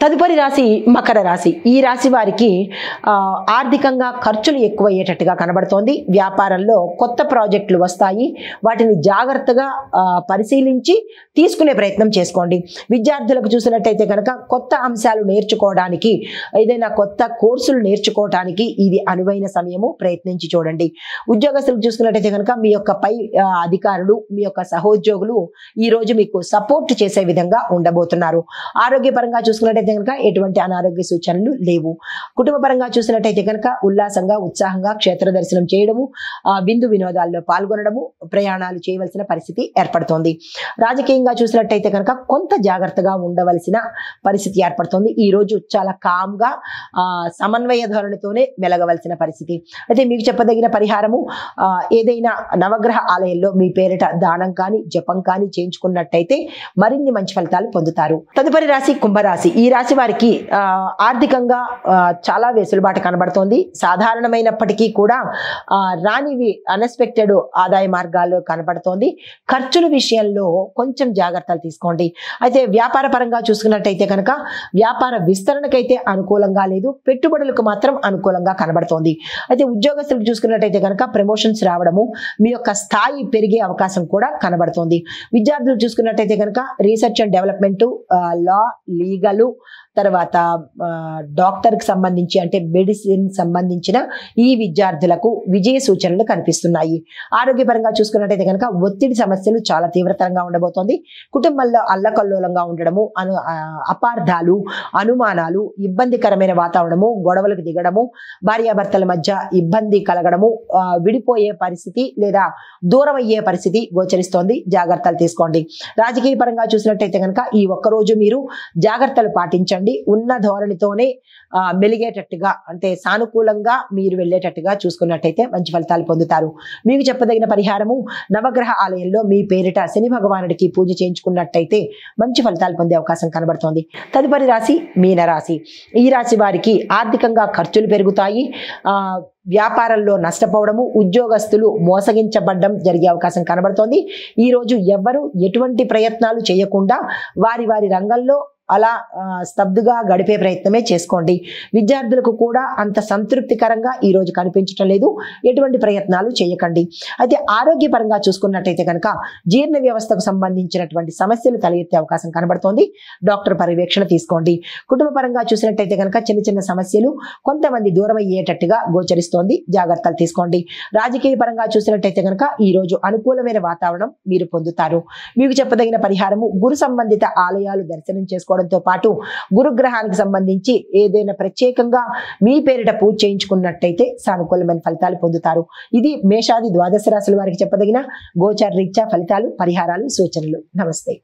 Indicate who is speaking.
Speaker 1: తదుపరి రాశి మకర రాశి. ఈ రాశి వారికి ఆర్థికంగా ఖర్చులు ఎక్కువయ్యేటట్టుగా కనబడుతోంది. వ్యాపారంలో కొత్త ప్రాజెక్టులు వస్తాయి. వాటిని జాగ్రత్తగా పరిశీలించి తీసుకునే ప్రయత్నం చేసుకోండి. విద్యార్థులకు చూసినట్టయితే కనుక కొత్త అంశాలు నేర్చుకోవడానికి, ఏదైనా కొత్త కోర్సులు నేర్చుకోవడానికి ఇది అనువైన సమయము. ప్రయత్నించి చూడండి. ఉద్యోగస్తులకు చూసుకున్నట్టయితే కనుక మీ యొక్క పై అధికారులు, మీ యొక్క సహోద్యోగులు ఈ రోజు మీకు సపోర్ట్ చేసే విధంగా ఉండబోతున్నారు. ఆరోగ్యపరంగా చూసుకున్నట్టయితే కనుక ఎటువంటి అనారోగ్య సూచనలు లేవు. కుటుంబ పరంగా చూసినట్టయితే కనుక ఉల్లాసంగా, ఉత్సాహంగా క్షేత్ర దర్శనం చేయడము, విందు వినోదాల్లో పాల్గొనడము, ప్రయాణాలు చేయవలసిన పరిస్థితి ఏర్పడుతోంది. రాజకీయంగా చూసినట్టయితే కనుక కొంత జాగ్రత్తగా ఉండవలసిన పరిస్థితి ఏర్పడుతోంది. ఈ రోజు చాలా కామ్గా సమన్వయ ధోరణితోనే మెలగవలసిన పరిస్థితి. అయితే మీకు చెప్పదగిన పరిహారము, ఏదైనా నవగ్రహ ఆలయంలో మీ పేరిట దానం కానీ జపం కానీ చేయించుకున్నట్టయితే మరిన్ని మంచి ఫలితాలు పొందుతారు. తదుపరి రాశి కుంభరాశి. ఈ రాశి వారికి ఆర్థికంగా చాలా వెసులుబాటు కనబడుతోంది. సాధారణమైనప్పటికీ కూడా రానివి అన్ఎక్స్పెక్టెడ్ ఆదాయ మార్గాలు కనబడుతోంది. ఖర్చుల విషయంలో కొంచెం జాగ్రత్తలు తీసుకోండి. అయితే వ్యాపార పరంగా చూసుకున్నట్టయితే కనుక వ్యాపార విస్తరణకైతే అనుకూలంగా లేదు, పెట్టుబడులకు మాత్రం అనుకూలంగా కనబడుతోంది. అయితే ఉద్యోగస్తులకు చూసుకున్నట్టయితే కనుక ప్రమోషన్స్ రావడము, మీ యొక్క స్థాయి పెరిగే అవకాశం కూడా కనబడుతోంది. విద్యార్థులు చూసుకున్నట్టయితే కనుక రీసెర్చ్ అండ్ డెవలప్మెంట్, లా, లీగలు, తర్వాత డాక్టర్కి సంబంధించి అంటే మెడిసిన్ సంబంధించిన ఈ విద్యార్థులకు విజయ సూచనలు కనిపిస్తున్నాయి. ఆరోగ్యపరంగా చూసుకున్నట్టయితే కనుక ఒత్తిడి సమస్యలు చాలా తీవ్రతరంగా ఉండబోతోంది. కుటుంబంలో అల్లకల్లోలంగా ఉండడము, అపార్థాలు, అనుమానాలు, ఇబ్బందికరమైన వాతావరణము, గొడవలకు దిగడము, భార్యాభర్తల మధ్య ఇబ్బంది కలగడము, విడిపోయే పరిస్థితి లేదా దూరం అయ్యే పరిస్థితి గోచరిస్తోంది. జాగ్రత్తలు తీసుకోండి. రాజకీయ పరంగా చూసినట్టయితే కనుక ఈ ఒక్కరోజు మీరు జాగ్రత్తలు పాటించండి. ఉన్న ధోరణితోనే మెలిగేటట్టుగా, అంటే సానుకూలంగా మీరు వెళ్ళేటట్టుగా చూసుకున్నట్టయితే మంచి ఫలితాలు పొందుతారు. మీకు చెప్పదగిన పరిహారము, నవగ్రహ ఆలయంలో మీ పేరిట శని భగవానుడికి పూజ చేయించుకున్నట్టయితే మంచి ఫలితాలు పొందే అవకాశం కనబడుతోంది. తదుపరి రాశి మీనరాశి. ఈ రాశి వారికి ఆర్థికంగా ఖర్చులు పెరుగుతాయి. వ్యాపారంలో నష్టపోవడము, ఉద్యోగస్తులు మోసగించబడ్డం జరిగే అవకాశం కనబడుతోంది. ఈ రోజు ఎవ్వరూ ఎటువంటి ప్రయత్నాలు చేయకుండా వారి వారి రంగంలో అలా స్తబ్దుగా గడిపే ప్రయత్నమే చేసుకోండి. విద్యార్థులకు కూడా అంత సంతృప్తికరంగా ఈ రోజు కనిపించటం లేదు. ఎటువంటి ప్రయత్నాలు చేయకండి. అయితే ఆరోగ్యపరంగా చూసుకున్నట్టయితే కనుక జీర్ణ వ్యవస్థకు సంబంధించినటువంటి సమస్యలు తలెత్తే అవకాశం కనబడుతోంది. డాక్టర్ పర్యవేక్షణ తీసుకోండి. కుటుంబ పరంగా చూసినట్టయితే కనుక చిన్న చిన్న సమస్యలు కొంతమంది దూరం అయ్యేటట్టుగా గోచరిస్తోంది. జాగ్రత్తలు తీసుకోండి. రాజకీయ పరంగా చూసినట్టయితే కనుక ఈ రోజు అనుకూలమైన వాతావరణం మీరు పొందుతారు. మీకు చెప్పదగిన పరిహారము, గురు సంబంధిత ఆలయాలు దర్శనం చేసుకోవడంతో పాటు గురుగ్రహానికి సంబంధించి ఏదైనా ప్రత్యేకంగా మీ పేరిట పూజ చేయించుకున్నట్టయితే సానుకూలమైన ఫలితాలు పొందుతారు. ఇది మేషాది ద్వాదశ రాశుల వారికి చెప్పదగిన గోచార రీత్యా ఫలితాలు, పరిహారాలు, సూచనలు. నమస్తే.